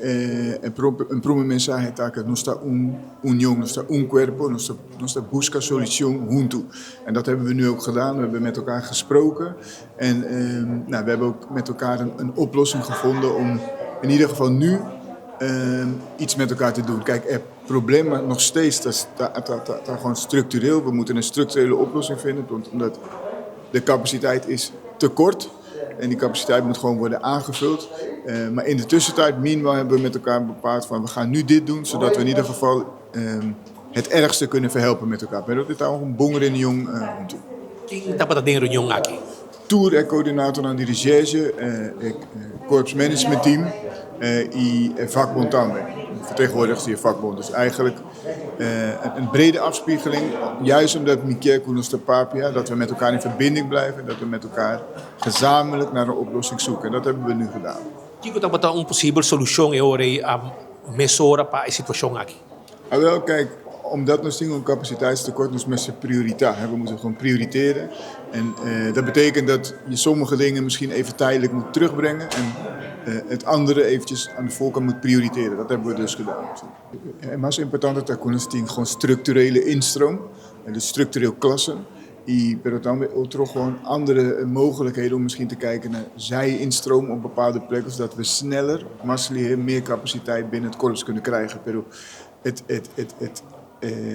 un mensaje está que nuestra unión, nuestra un cuerpo, nuestra busca solución junto. En dat hebben we nu ook gedaan. We hebben met elkaar gesproken. En we hebben ook met elkaar een oplossing gevonden om in ieder geval nu iets met elkaar te doen. Kijk, het probleem nog steeds, dat gewoon structureel. We moeten een structurele oplossing vinden, omdat de capaciteit is te kort. En die capaciteit moet gewoon worden aangevuld. Maar in de tussentijd, meanwhile, hebben we met elkaar bepaald van we gaan nu dit doen, zodat we in ieder geval het ergste kunnen verhelpen met elkaar. Pero dit is een bom reunião junto. Quem está para ter reunião aqui? Tour é coördinator aan dirigege, korpsmanagementteam en vakbond também. Vertegenwoordigt je vakbond. Dus eigenlijk een brede afspiegeling, juist omdat Miquel Kunos Papia, dat we met elkaar in verbinding blijven, dat we met elkaar gezamenlijk naar een oplossing zoeken. En dat hebben we nu gedaan. Kiko está para uma possível solução e ora a mesura para a situação aqui. Wel, kijk, omdat we zien een capaciteitstekort, dus met prioriteit. We moeten gewoon prioriteren. En dat betekent dat je sommige dingen misschien even tijdelijk moet terugbrengen en het andere eventjes aan de voorkant moet prioriteren. Dat hebben we dus gedaan. Het más importante dat we gewoon structurele instroom, dus structureel klassen. Pero dan ook gewoon andere mogelijkheden om misschien te kijken naar zij-instroom op bepaalde plekken, zodat we sneller, meer capaciteit binnen het korps kunnen krijgen. Pero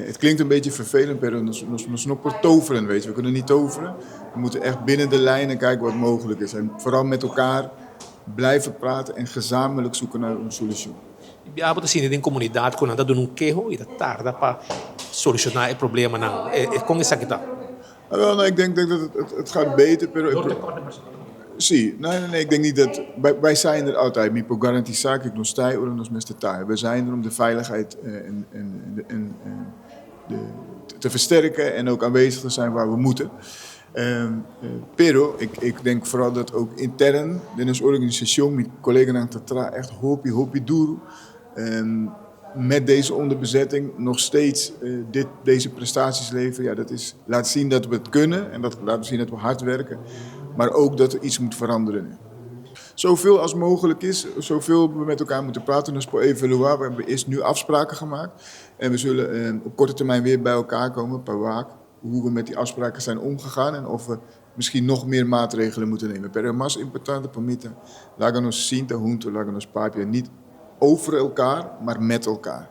het klinkt een beetje vervelend, pero nos no por toveren, weet je. We kunnen niet toveren. We moeten echt binnen de lijnen kijken wat mogelijk is. En vooral met elkaar blijven praten en gezamenlijk zoeken naar een solutie. Ja, wat zien in comunidade quando anda num queijo e tarda para solucionar het probleem não. Com isso aqui tá. Wel, ik denk dat het gaat beter, pero zie, nee, ik denk niet dat wij zijn er altijd. Mi po garantizar que nos está o nos meste está. We zijn er om de veiligheid te versterken en ook aanwezig te zijn waar we moeten. Pero ik denk vooral dat ook intern in onze organisatie met collega's aan het echt hopi duro. Met deze onderbezetting nog steeds deze prestaties leveren. Ja, dat laat zien dat we het kunnen en dat laat zien dat we hard werken. Maar ook dat er iets moet veranderen nu. Zoveel als mogelijk is, zoveel we met elkaar moeten praten. Dus voor evalueren, we hebben eerst nu afspraken gemaakt. En we zullen op korte termijn weer bij elkaar komen, per waak. Hoe we met die afspraken zijn omgegaan en of we misschien nog meer maatregelen moeten nemen. Pero más importante para mí, láganos cinta junto, láganos papia, niet over elkaar, maar met elkaar.